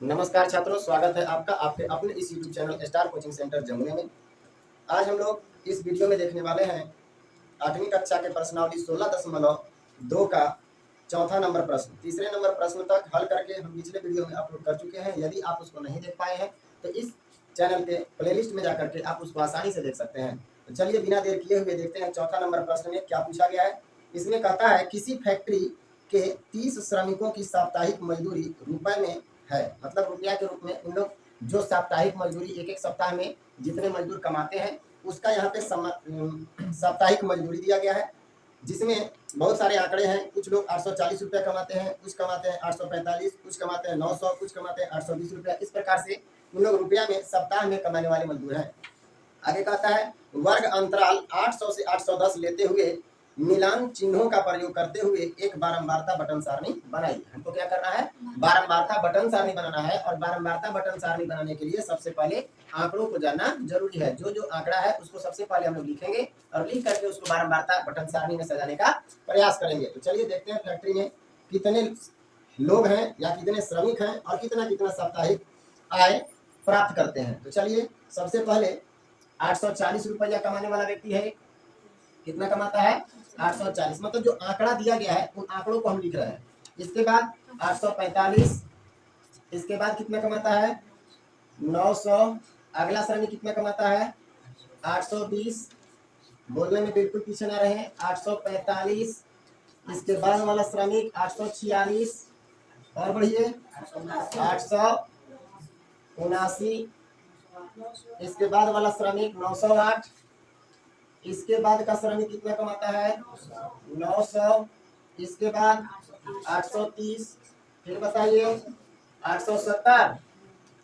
नमस्कार छात्रों, स्वागत है आपका आपके अपने इस YouTube channel star coaching centre जमुने में। आज हम लोग इस वीडियो में देखने वाले हैं 8वीं कक्षा के प्रश्नावली 16.2 का चौथा नंबर प्रश्न। तीसरे नंबर प्रश्न तक हल करके हम पिछले वीडियो में अपलोड कर चुके हैं। यदि आप उसको नहीं देख पाए हैं तो इस चैनल के प्लेलिस्ट में जाकर के आप उसको आसानी से देख सकते हैं। तो चलिए बिना देर किए हुए देखते हैं चौथा नंबर प्रश्न में क्या पूछा गया है। इसमें कहता है किसी फैक्ट्री के 30 श्रमिकों की साप्ताहिक मजदूरी रुपए में है, मतलब रुपया के रूप में उन लोग जो साप्ताहिक मजदूरी एक सप्ताह में जितने मजदूर कमाते हैं उसका यहाँ पे साप्ताहिक मजदूरी दिया गया है, जिसमें बहुत सारे आंकड़े हैं। कुछ लोग 840 रुपया कमाते हैं, कुछ कमाते हैं 845, कुछ कमाते हैं 900, कुछ कमाते हैं 820 रुपया। इस प्रकार से उन लोग रुपया में सप्ताह में कमाने वाले मजदूर हैं। आगे कहता है वर्ग अंतराल 800 से 810 लेते हुए मिलान चिन्हों का प्रयोग करते हुए एक बारंबारता बटन सारणी बनाइए। हमको क्या करना है? बारंबारता बटन सारणी बनाना है। और बारंबारता बटन सारणी बनाने के लिए सबसे पहले आंकड़ों को जानना जरूरी है। जो जो आंकड़ा है उसको सबसे पहले हम लोग लिखेंगे और लिख करके उसको बारंबारता बटन सारणी में सजाने का प्रयास करेंगे। तो चलिए देखते हैं फैक्ट्री में कितने लोग हैं या कितने श्रमिक हैं और कितना कितना साप्ताहिक आय प्राप्त करते हैं। तो चलिए सबसे पहले 840 रुपया कमाने वाला व्यक्ति है, कितना कमाता है? 840। मतलब जो आंकड़ा दिया गया है उन आंकड़ों को हम लिख रहे हैं। इसके बाद 845, इसके बाद कितना कमाता है? 900। अगला श्रमिक कितना कमाता है? 820। बोलने में बिल्कुल पीछे ना रहे। 845। इसके बाद वाला श्रमिक 846 और बढ़िए 879। इसके बाद वाला श्रमिक 908। इसके बाद का श्रमिक कितना कमाता है? 900। इसके बाद 830। फिर बताइए 870।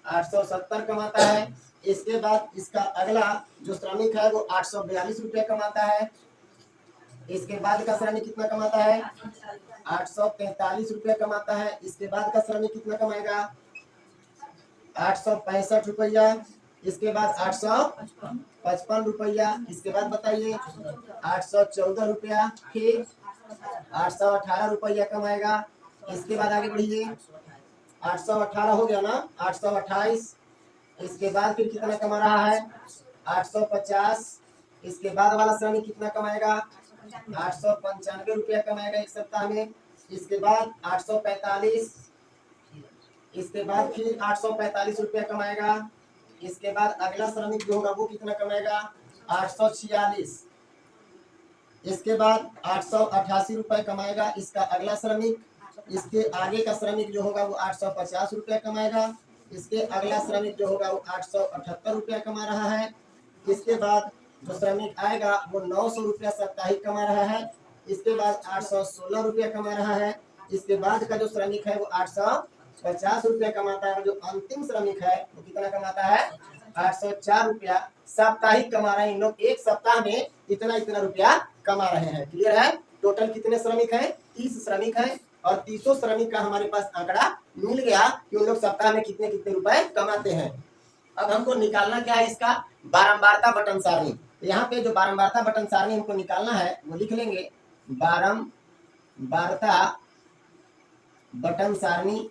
870 कमाता है। इसके बाद इसका अगला जो श्रमिक है वो 842 रुपया कमाता है। इसके बाद का श्रमिक कितना कमाता है? 843 रुपया कमाता है। इसके बाद का श्रमिक कितना कमाएगा? 865 रुपया। इसके बाद 855 रुपया। इसके बाद बताइए 814 रुपया। फिर 818 रुपया कमाएगा। इसके बाद आगे बढ़िए 818 हो गया ना, 828। इसके बाद फिर कितना कमा रहा है? 850। इसके बाद वाला श्रमिक कितना कमाएगा? 895 रुपया कमाएगा एक सप्ताह में। इसके बाद 845। इसके बाद फिर 845 रुपया कमाएगा। इसके बाद अगला श्रमिक जो होगा वो कितना कमाएगा? 846। इसके बाद 888 रुपये कमाएगा इसका अगला श्रमिक। इसके आगे का श्रमिक जो होगा वो 850 रुपया कमाएगा। इसके अगला श्रमिक जो होगा वो 878 रुपया कमा रहा है। इसके बाद जो श्रमिक आएगा वो 900 रुपया साप्ताहिक कमा रहा है। इसके बाद 816 रुपया कमा रहा है। इसके बाद का जो श्रमिक है वो 850 रुपया कमाता है। और जो अंतिम श्रमिक है वो कितना कमाता है? 804 रुपया साप्ताहिक कमा रहे हैं। इन लोग एक सप्ताह में इतना इतना रुपया कमा रहे हैं। क्लियर है? टोटल कितने श्रमिक हैं? 30 श्रमिक हैं। और 30 श्रमिक का हमारे पास आंकड़ा मिल गया कि उन लोग सप्ताह में कितने कितने रुपए कमाते हैं। अब हमको निकालना क्या है? इसका बारंबारता बटन सारणी। यहाँ पे जो बारंबारता बटन सारणी हमको निकालना है वो लिख लेंगे बारंबारता बटन सारणी।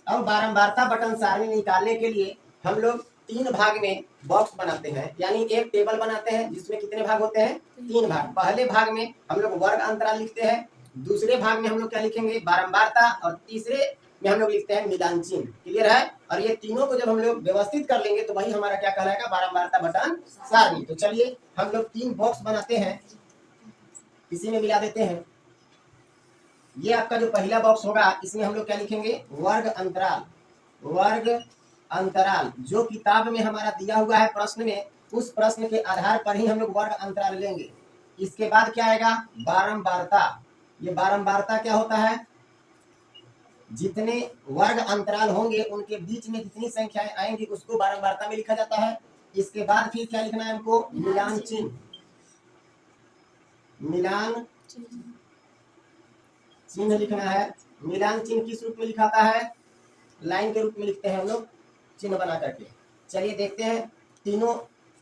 अब बारंबारता बटन सारणी निकालने के लिए हम लोग 3 भाग में बॉक्स बनाते हैं, यानी एक टेबल बनाते हैं जिसमें कितने भाग होते हैं? 3 भाग। पहले भाग में हम लोग वर्ग अंतराल लिखते हैं, दूसरे भाग में हम लोग क्या लिखेंगे? बारंबारता, और तीसरे में हम लोग लिखते हैं मिलान चिन्ह। क्लियर है? और ये तीनों को जब हम लोग व्यवस्थित कर लेंगे तो वही हमारा क्या कहलाएगा? बारंबारता बटन सारणी। तो चलिए हम लोग 3 बॉक्स बनाते हैं, इसी में मिला देते हैं। ये आपका जो पहला बॉक्स होगा इसमें हम लोग क्या लिखेंगे? वर्ग अंतराल। वर्ग अंतराल जो किताब में हमारा दिया हुआ है प्रश्न में, उस प्रश्न के आधार पर ही हम लोग वर्ग अंतराल लेंगे। इसके बाद क्या आएगा? बारंबारता। ये बारंबारता क्या होता है? जितने वर्ग अंतराल होंगे उनके बीच में जितनी संख्याएं आएंगी उसको बारंबारता में लिखा जाता है। इसके बाद फिर क्या लिखना है हमको? मिलान चिन्ह। मिलान चिन्ह लिखना है। मिलान चिन्ह किस रूप में लिखाता है? लाइन के रूप में लिखते हैं हम लोग चिन्ह बना करके। चलिए देखते हैं, तीनों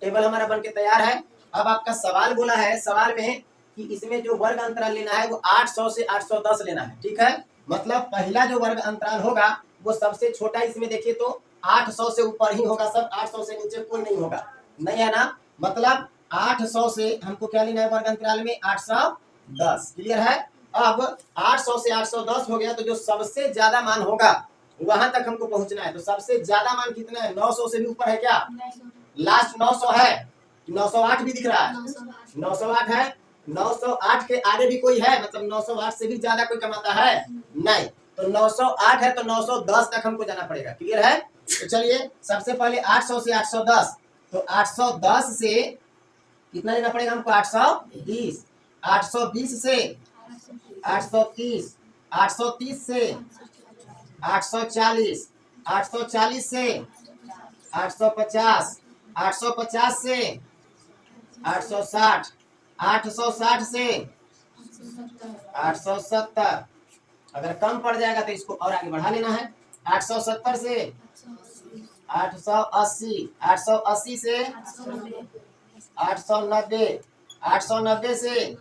टेबल हमारा बनके तैयार है। अब आपका सवाल बोला है, सवाल में कि इसमें जो वर्ग अंतराल लेना है वो 800 से 810 लेना है। ठीक है, मतलब पहला जो वर्ग अंतराल होगा वो सबसे छोटा, इसमें देखिए तो 800 से ऊपर ही होगा सब, 800 से नीचे कोई नहीं होगा, नहीं है ना। मतलब 800 से हमको क्या लेना है वर्ग अंतराल में 810। क्लियर है। अब 800 से 810 हो गया तो जो सबसे ज्यादा मान होगा वहां तक हमको पहुंचना है। तो सबसे ज्यादा मान कितना है? 900 से भी ऊपर है क्या? लास्ट 900 है, 908 भी दिख रहा है, 908 है। 908 के आगे भी कोई है? मतलब 908 से भी ज्यादा कोई कमाता है? नहीं। तो 908 है तो 910 तक हमको जाना पड़ेगा। क्लियर है। तो चलिए सबसे पहले 800 से 810, तो 810 से कितना लेना पड़ेगा हमको? 820, 820 से 830, 830 से 840, 840 से 850, 850 से 860, 860 से 870। अगर कम पड़ जाएगा तो इसको और आगे बढ़ा लेना है। 870 से 880, 880 से 890, 890 से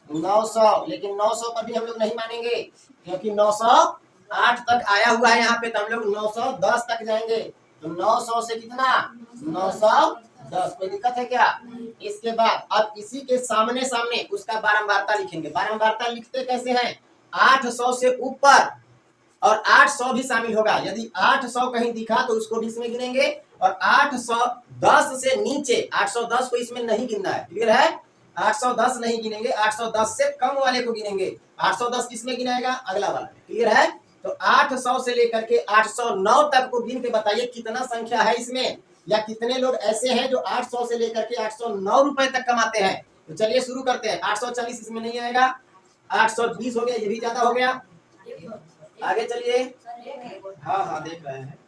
900। लेकिन 900 पर भी हम लोग नहीं मानेंगे क्योंकि 908 तक आया हुआ है यहाँ पे, तो हम लोग 910 तक जाएंगे। तो 900 से कितना? 910। कोई दिक्कत है क्या? इसके बाद अब इसी के सामने सामने उसका बारंबारता लिखेंगे। बारंबारता लिखते कैसे हैं? 800 से ऊपर और 800 भी शामिल होगा। यदि 800 कहीं दिखा तो उसको भी इसमें गिनेंगे, और 810 से नीचे 810 को इसमें नहीं गिनना है। क्लियर है। 810 नहीं गिनेंगे, 810 से कम वाले को गिनेंगे। 810 किसमें गिनाएगा? अगला वाला। क्लियर है। तो 800 से लेकर के 809 तक को गिन के बताइए कितना संख्या है इसमें, या कितने लोग ऐसे हैं जो 800 से लेकर के 809 रुपए तक कमाते हैं। तो चलिए शुरू करते हैं। 840 इसमें नहीं आएगा, 820 हो गया, ये भी ज्यादा हो गया। आगे चलिए। हाँ हाँ देख रहे हैं।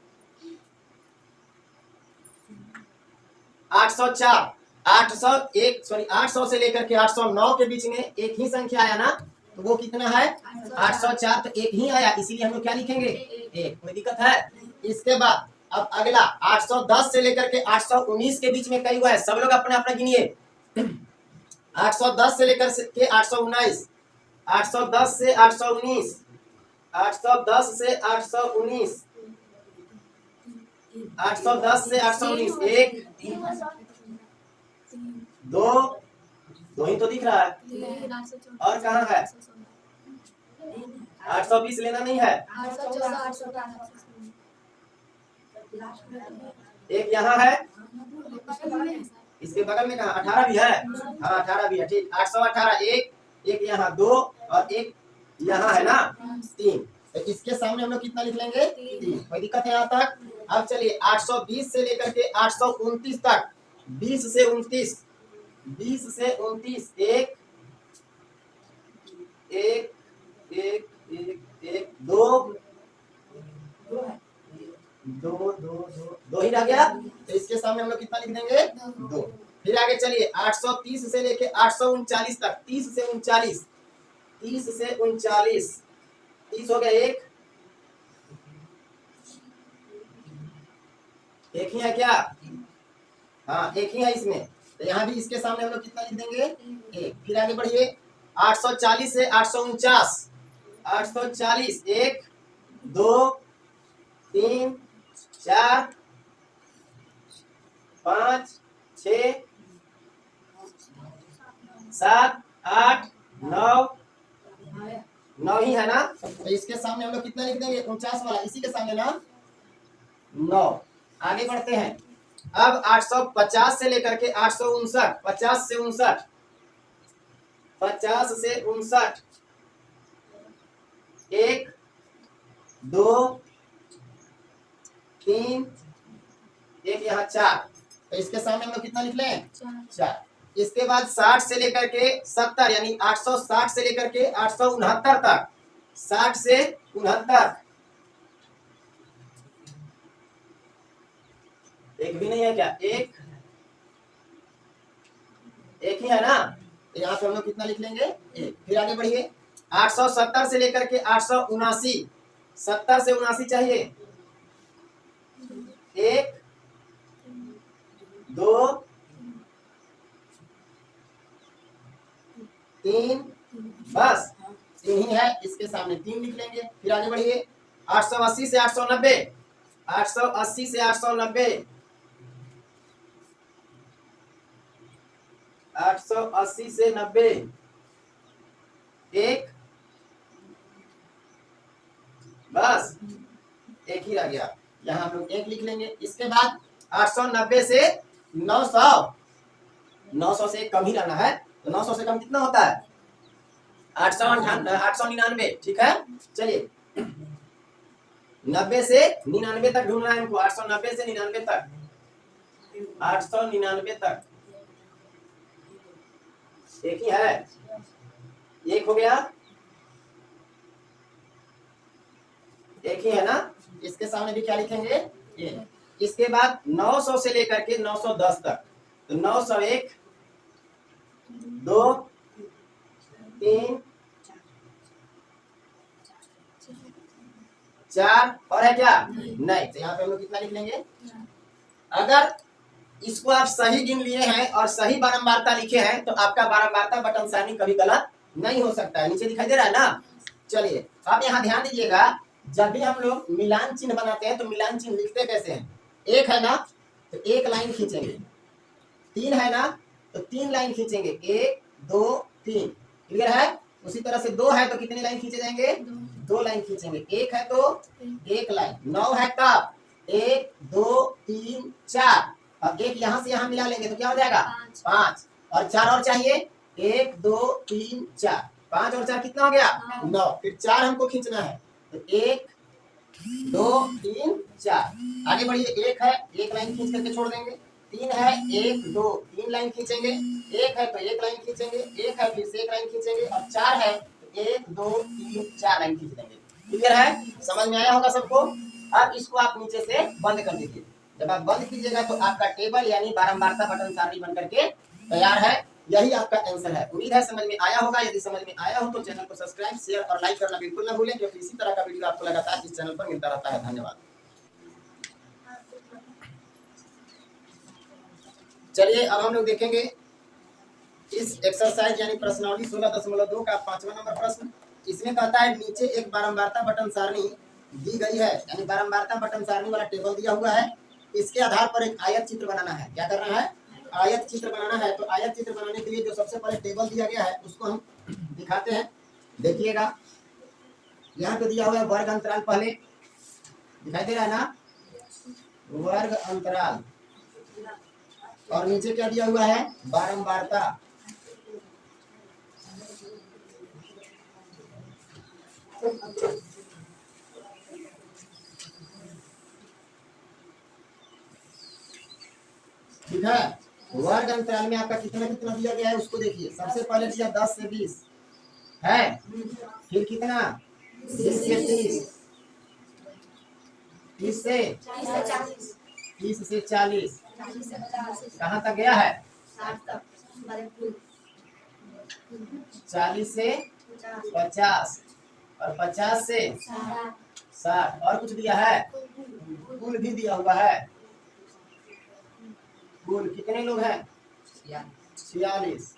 804, 801 सॉरी 800 से लेकर के 809 के बीच में एक ही संख्या आया ना, तो वो कितना है? 804। तो एक ही आया, इसीलिए हम लोग क्या लिखेंगे? एक। कोई दिक्कत है? इसके बाद अब अगला 810 से लेकर के 819 के बीच में कई हुआ है। सब लोग अपने अपना गिनिए। 810 से लेकर के 819, 810 से 819, 810 से 819, 810 से 819, एक दो, दो ही तो दिख रहा है, और कहाँ है? 820 लेना नहीं है, एक यहाँ है, इसके बगल में कहा 18 भी है। हाँ 18 भी है, ठीक। 818, एक यहाँ, दो, और एक यहाँ है ना, 3। तो इसके सामने हम लोग कितना लिख लेंगे? 3। कोई दिक्कत है यहाँ तक? अब चलिए 820 से लेकर के 829 तक, 20 से 29, 20 से 29, एक एक एक एक एक, दो दो दो दो दो ही रह गया। तो इसके सामने हम लोग कितना लिख देंगे? 2। फिर आगे चलिए 830 से लेके 839 तक, 30 से 39, 30 से 39, 30 हो गया, एक ही है क्या? हाँ एक ही है इसमें। तो यहाँ भी इसके सामने हम लोग कितना लिख देंगे? 1। फिर आगे बढ़िए 840 से 849, 840, 1 2 3 4 5 6 7 8 9, 9 ही है ना। तो इसके सामने हम लोग कितना लिख देंगे? 49 वाला, इसी के सामने ना 9। आगे बढ़ते हैं। अब 850 से लेकर के 859, 50 से 59, 50 से 59, 1 2 3, एक यहाँ 4। तो इसके सामने हम लोग कितना लिख लें? 4। इसके बाद 60 से लेकर के 70, यानी 860 से लेकर के 869 तक, 60 से 69, एक भी नहीं है क्या? एक ही है ना। तो यहाँ पे हम लोग कितना लिख लेंगे? 1। फिर आगे बढ़िए 870 से लेकर के 879, 70 से 79 चाहिए, 1 2 3, बस 3 ही है, इसके सामने 3 लिख लेंगे। फिर आगे बढ़िए, 880 से 890, 880 से 890, 880 से 90, एक, बस एक ही रह गया, यहाँ हम लोग 1 लिख लेंगे। इसके बाद 890 से 900, 900 से कम ही रहना है, तो 900 से कम कितना होता है? 899, ठीक है। चलिए 90 से 99 तक ढूंढना है हमको, 890 से 99 तक, 899 तक, एक ही है, एक हो गया, एक ही है ना। इसके सामने भी क्या लिखेंगे? ये। इसके बाद 900 से लेकर के 910 तक, तो 901, 2, 3, 4 और है क्या? नहीं, तो यहाँ पे हम लोग कितना लिख लेंगे? अगर इसको आप सही गिन लिए हैं और सही बारंबारता लिखे हैं तो आपका बारंबारता बटन सारणी कभी गलत नहीं हो सकता है। नीचे दिखाई दे रहा है ना। चलिए अब यहाँ ध्यान दीजिएगा, जब भी हम लोग मिलान चिन्ह बनाते हैं तो मिलान चिन्ह लिखते कैसे हैं? 1 है ना तो 1 लाइन खींचेंगे, 3 है ना तो 3 लाइन खींचेंगे, 1, 2, 3, क्लियर है। उसी तरह से 2 है तो कितनी लाइन खींचे जाएंगे? 2 लाइन खींचेंगे। 1 है तो 1 लाइन। 9 है तब 1, 2, 3, 4, अब 1 यहाँ से यहाँ मिला लेंगे तो क्या हो जाएगा? 5, और 4 और चाहिए, 1, 2, 3, 4, 5 और 4 कितना हो गया? 9। फिर 4 हमको खींचना है, तो 1, 2, 3, 4, आगे बढ़िए। 1 है, 1 लाइन खींच करके छोड़ देंगे। 3 है, 1, 2, 3 लाइन खींचेंगे। 1 है तो 1 लाइन खींचेंगे, 1 है फिर से 1 लाइन खींचेंगे, और 4 है तो 1, 2, 3, 4 लाइन खींच देंगे। क्लियर है? समझ में आया होगा सबको। अब इसको आप नीचे से बंद कर दीजिए। जब आप बंद कीजिएगा तो आपका टेबल यानी बारंबारता बटन सारणी बन करके तैयार है। यही आपका आंसर है। उम्मीद है समझ में आया होगा। यदि समझ में आया हो तो चैनल को सब्सक्राइब, शेयर और लाइक करना बिल्कुल ना भूलें, क्योंकि इसी तरह का वीडियो आपको लगातार इस चैनल पर मिलता रहता है। धन्यवाद। चलिए अब हम लोग देखेंगे इस एक्सरसाइज यानी प्रश्नावली 16.2 का 5वां नंबर प्रश्न। इसमें कहता है नीचे एक बारंबारता बटन सारणी दी गई है, यानी बारंबारता बटन सारणी वाला टेबल दिया हुआ है। इसके आधार पर एक आयत चित्र बनाना है। क्या करना है? आयत चित्र बनाना है। तो आयत चित्र बनाने के लिए जो सबसे पहले टेबल दिया गया है उसको हम दिखाते हैं। देखिएगा यहाँ पे दिया हुआ है वर्ग अंतराल, पहले दिखाई दे रहा है ना, वर्ग अंतराल, और नीचे क्या दिया हुआ है? बारंबारता। ठीक है, वर्ग अंतराल में आपका कितना कितना दिया गया है उसको देखिए। सबसे पहले दिया 10 से 20 है, फिर कितना 20 से 30, 30 से 40, कहाँ तक गया है? 40 से 50, और 50 से 60, और कुछ दिया है? कुल भी दिया हुआ है। कुल कितने लोग हैं? 46।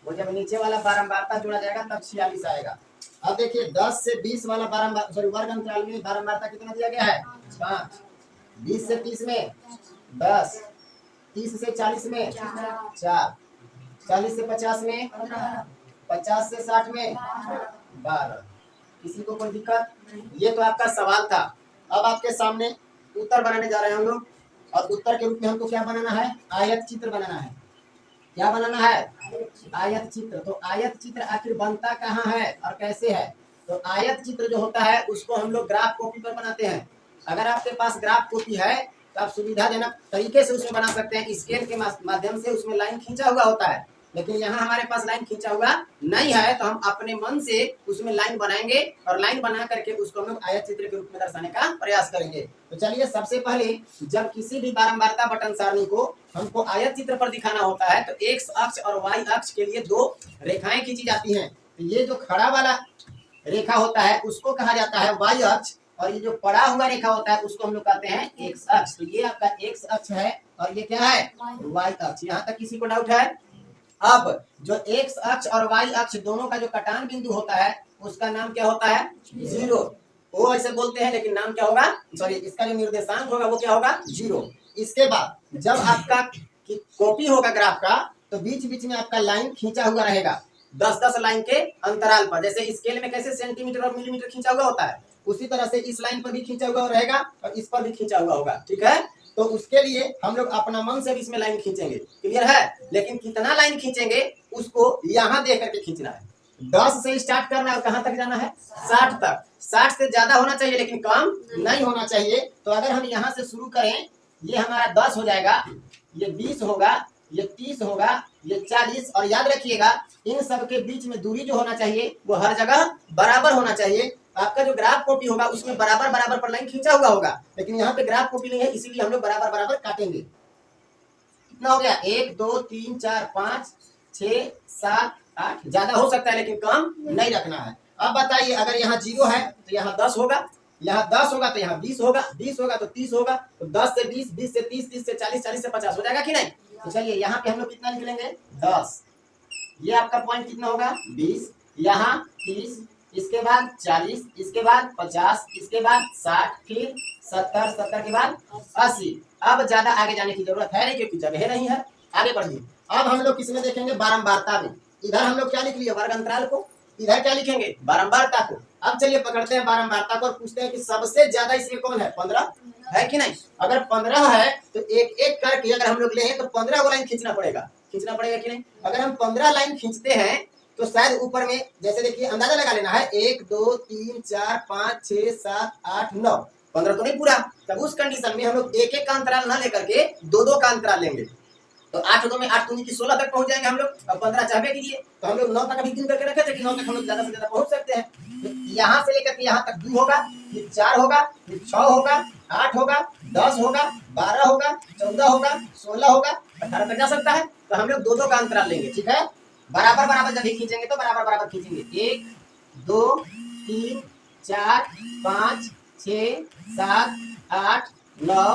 वो जब नीचे वाला बारंबारता जोड़ा जाएगा तब 46 आएगा। अब देखिए 10 से 20 वाला वर्ग अंतराल में बारंबारता कितना दिया गया है? 5। 20 से 30 में 10, 30 से 40 में 4, 40 से 50 में 50 से 60 में 12। किसी को कोई दिक्कत? ये तो आपका सवाल था। अब आपके सामने उत्तर बनाने जा रहे हैं हम लोग, और उत्तर के रूप में हमको क्या बनाना है? आयत चित्र बनाना है। क्या बनाना है? आयत चित्र। तो आयत चित्र आखिर बनता कहाँ है और कैसे है? तो आयत चित्र जो होता है उसको हम लोग ग्राफ कॉपी पर बनाते हैं। अगर आपके पास ग्राफ कॉपी है तो आप सुविधाजनक तरीके से उसमें बना सकते हैं। स्केल के माध्यम से उसमें लाइन खींचा हुआ होता है, लेकिन यहाँ हमारे पास लाइन खींचा हुआ नहीं है, तो हम अपने मन से उसमें लाइन बनाएंगे और लाइन बना करके उसको हम लोग आयत चित्र के रूप में दर्शाने का प्रयास करेंगे। तो चलिए सबसे पहले जब किसी भी बारंबारता बटन सारणी को हमको आयत चित्र पर दिखाना होता है तो एक्स अक्ष और वाई अक्ष के लिए 2 रेखाएं खींची जाती हैं। तो ये जो खड़ा वाला रेखा होता है उसको कहा जाता है वाई अक्ष, और ये जो पड़ा हुआ रेखा होता है उसको हम लोग कहते हैं एक्स अक्ष। तो ये आपका एक्स अक्ष है और ये क्या है? वाई अक्ष। यहाँ तक किसी को डाउट है? अब जो एक्स अक्ष और वाई अक्ष दोनों का जो कटान बिंदु होता है उसका नाम क्या होता है? जीरो। वो ऐसे बोलते हैं लेकिन नाम क्या होगा? सॉरी, इसका जो निर्देशांक होगा वो क्या होगा? जीरो। इसके बाद जब आपका कॉपी होगा ग्राफ का तो बीच बीच में आपका लाइन खींचा हुआ रहेगा 10-10 लाइन के अंतराल पर। जैसे स्केल में कैसे सेंटीमीटर और मिलीमीटर खींचा हुआ होता है उसी तरह से इस लाइन पर भी खींचा हुआ रहेगा और इस पर भी खींचा हुआ होगा। ठीक है, तो उसके लिए हम लोग अपना मन से भी इसमें लाइन खींचेंगे। क्लियर है? लेकिन कितना लाइन खींचेंगे उसको यहाँ देख करके खींचना है। 10 से स्टार्ट करना है और कहाँ तक जाना है? 60 तक। 60 से ज्यादा होना चाहिए लेकिन कम नहीं होना चाहिए। तो अगर हम यहाँ से शुरू करें, ये हमारा 10 हो जाएगा, ये 20 होगा, ये 30 होगा, ये 40। और याद रखिएगा इन सब के बीच में दूरी जो होना चाहिए वो हर जगह बराबर होना चाहिए। आपका जो ग्राफ कॉपी होगा उसमें बराबर बराबर पर लाइन खींचा हुआ होगा, लेकिन यहाँ पे ग्राफ कॉपी नहीं है इसीलिए हम लोग बराबर बराबर काटेंगे। कितना हो गया? 1 2 3 4 5 6 7 8। ज्यादा हो सकता है लेकिन कम नहीं रखना है। अब बताइए, अगर यहाँ 0 है तो यहाँ 10 होगा, यहाँ 10 होगा तो यहाँ 20 होगा, 20 होगा तो 30 होगा, तो 10 से 20, 20 से 30, 30 से 40, 40 से 50 हो जाएगा कि नहीं? तो चलिए यहाँ पे हम लोग कितना लिख लेंगे? 10। ये आपका पॉइंट कितना होगा? 20। यहाँ 30, इसके बाद 40, इसके बाद 50, इसके बाद 60, फिर 70, 70 के बाद 80। अब ज्यादा आगे जाने की जरूरत है नहीं क्योंकि जगह नहीं है। आगे बढ़िए। अब हम लोग किसमें देखेंगे? बारंबारता में। इधर हम लोग क्या लिख लिए? वर्ग अंतराल को। इधर क्या लिखेंगे? बारंबारता को। अब चलिए पकड़ते हैं बारंबारता को और पूछते हैं कि सबसे ज्यादा इसमें कौन है? 15 है कि नहीं? अगर 15 है तो एक एक करके अगर हम लोग ले तो 15 लाइन खींचना पड़ेगा कि नहीं? अगर हम 15 लाइन खींचते हैं तो शायद ऊपर में, जैसे देखिए अंदाजा लगा लेना है, 1 2 3 4 5 6 7 8 9, 15 तो नहीं पूरा। तब उस कंडीशन में हम लोग एक एक का अंतराल ना लेकर के दो दो का अंतराल लेंगे। तो 8 2 में 8 दूनी की 16 तक पहुंच जाएंगे हम लोग। अब 15 चाहबे कीजिए तो हम लोग 9 तक अभी गिन करके रखे थे कि 9 तक हम लोग ज्यादा से ज्यादा पहुंच सकते हैं। तो यहाँ से लेकर के यहाँ तक 2 होगा, फिर 4 होगा, फिर 6 होगा, 8 होगा, 10 होगा, 12 होगा, 14 होगा, 16 होगा, 18 तक जा सकता है। तो हम लोग दो दो का अंतराल लेंगे। ठीक है, बराबर बराबर जब भी खींचेंगे तो बराबर बराबर खींचेंगे। 1 2 3 4 5 6 7 8 9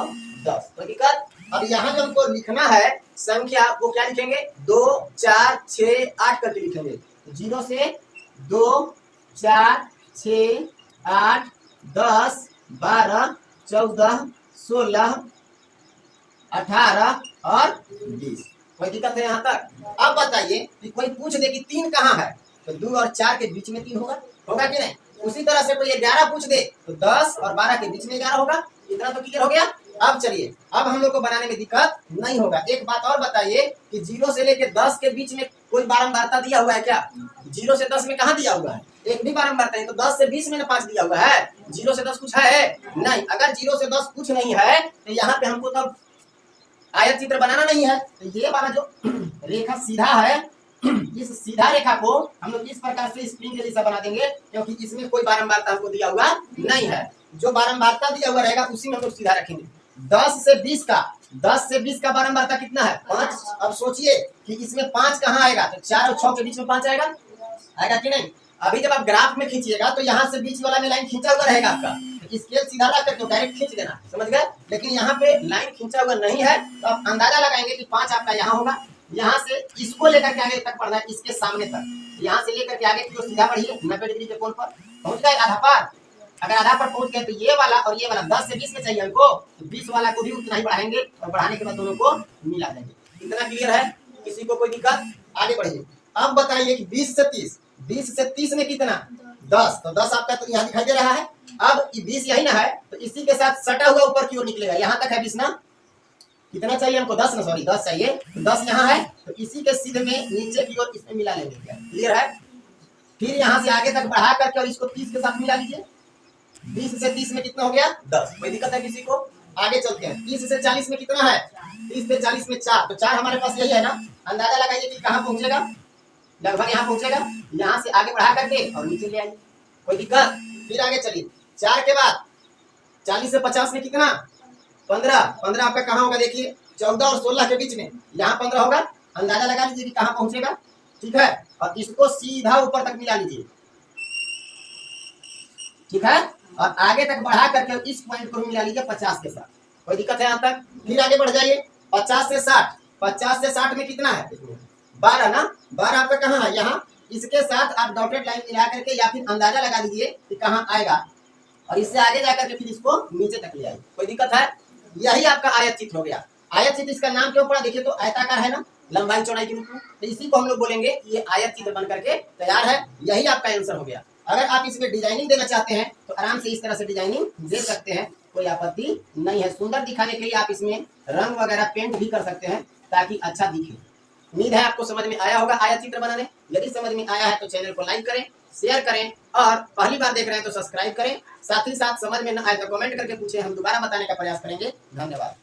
10। कोई दिक्कत? अब यहाँ जो हमको लिखना है संख्या वो क्या लिखेंगे? 2 4 6 8 करके लिखेंगे। 0 से 2 4 6 8 10 12 14 16 18 और 20। कोई दिक्कत है यहाँ तक? अब बताइए कि कोई पूछ दे कि 3 कहाँ है, तो 2 और 4 के बीच में 3 होगा कि नहीं? उसी तरह से कोई 11 पूछ दे तो 10 और 12 के बीच में 11 होगा। इतना तो क्लियर हो गया। अब चलिए, अब हम लोग को बनाने में दिक्कत नहीं होगा। एक बात और बताइए कि 0 से लेके 10 के बीच में कोई बारंबारता दिया हुआ है क्या? 0 से 10 में कहाँ दिया हुआ है? एक भी बारंबारता नहीं। तो 10 से 20 में 5 दिया हुआ है। 0 से 10 कुछ है नहीं। अगर 0 से 10 कुछ नहीं है तो यहाँ पे हमको तब आयत चित्र बनाना नहीं है। तो ये वाला जो रेखा सीधा है, इस सीधा रेखा को हम लोग इस प्रकार से स्प्रिंग के जैसा बना देंगे क्योंकि इसमें कोई बारंबारता हमको दिया हुआ नहीं है। जो बारंबारता दिया हुआ रहेगा उसी में हम लोग सीधा रखेंगे। 10 से 20 का बारंबारता कितना है? 5। अब सोचिए कि इसमें 5 कहाँ आएगा? तो 4 और 6 के बीच में 5 आएगा कि नहीं? अभी जब आप ग्राफ में खींचिएगा तो यहाँ से बीच वाला में लाइन खींचा हुआ रहेगा आपका। स्केल सीधा रख करके डायरेक्ट खींच देना, समझ गए? लेकिन यहाँ पे लाइन खींचा हुआ नहीं है तो आप अंदाजा लगाएंगे कि 5 आपका यहाँ होगा। यहाँ से इसको लेकर के आगे तक बढ़ना है, इसके सामने तक। यहाँ से लेकर के आगे की ओर सीधा बढ़िए 90 डिग्री के कोण पर पहुंच गए आधा पर। अगर आधा पर पहुंच गए तो ये वाला और ये वाला 10 से 20 में चाहिए हमको, तो 20 वाला को भी उतना ही बढ़ाएंगे और बढ़ाने के बाद दोनों को मिला देंगे। इतना क्लियर है? किसी को कोई दिक्कत? आगे बढ़िए। अब बताइए कि 20 से 30 में कितना? 10। तो 10 आपका तो यहाँ दिखाई दे रहा है। अब 20 यही ना है तो इसी के साथ सटा हुआ ऊपर की ओर निकलेगा। यहाँ तक है 20 ना? कितना चाहिए हमको? 10 ना, सॉरी 10 चाहिए। 10 यहाँ है तो इसी के सीधे में नीचे की ओर इसमें मिला लेंगे। क्लियर है? फिर यहाँ से आगे तक बढ़ा करके और इसको 30 के साथ मिला लीजिए। 20 से 30 में कितना हो गया? 10। कोई दिक्कत है किसी को? आगे चलते हैं। 30 से 40 में कितना है? 30 से 40 में 4। तो 4 हमारे पास यही है ना? अंदाजा लगाइए कि कहाँ पहुंचेगा? लगभग यहाँ पहुंचेगा। यहाँ से आगे बढ़ा करके और नीचे ले आइए। कोई दिक्कत? फिर आगे चलिए। 4 के बाद 40 से 50 में कितना? 15। 15 आपका कहाँ होगा? देखिए 14 और 16 के बीच में यहाँ 15 होगा। अंदाजा लगा लीजिए कि कहाँ पहुंचेगा। ठीक है, और इसको सीधा ऊपर तक मिला लीजिए। ठीक है, और आगे तक बढ़ा करके इस पॉइंट को मिला लीजिए 50 के साथ। कोई दिक्कत है यहाँ तक? फिर आगे बढ़ जाइए। 50 से 60 में कितना है? 12 ना, 12 आपका कहाँ है, यहाँ। इसके साथ आप डॉटेड लाइन मिला करके या फिर अंदाजा लगा दीजिए कि कहाँ आएगा, और इससे आगे जाकर के फिर इसको नीचे तक ले आइए। कोई दिक्कत है? यही आपका आयत चित्र हो गया। आयत चित्र इसका नाम क्यों पड़ा, देखिए तो आयताकार है ना, लंबाई चौड़ाई के रूप में, तो इसी को हम लोग बोलेंगे ये आयत चित्र बन करके तैयार है। यही आपका आंसर हो गया। अगर आप इसमें डिजाइनिंग देना चाहते हैं तो आराम से इस तरह से डिजाइनिंग दे सकते हैं, कोई आपत्ति नहीं है। सुंदर दिखाने के लिए आप इसमें रंग वगैरह पेंट भी कर सकते हैं ताकि अच्छा दिखे। उम्मीद है आपको समझ में आया होगा आयत चित्र बनाने। यदि समझ में आया है तो चैनल को लाइक करें, शेयर करें, और पहली बार देख रहे हैं तो सब्सक्राइब करें। साथ ही साथ समझ में न आए तो कमेंट करके पूछें, हम दोबारा बताने का प्रयास करेंगे। धन्यवाद।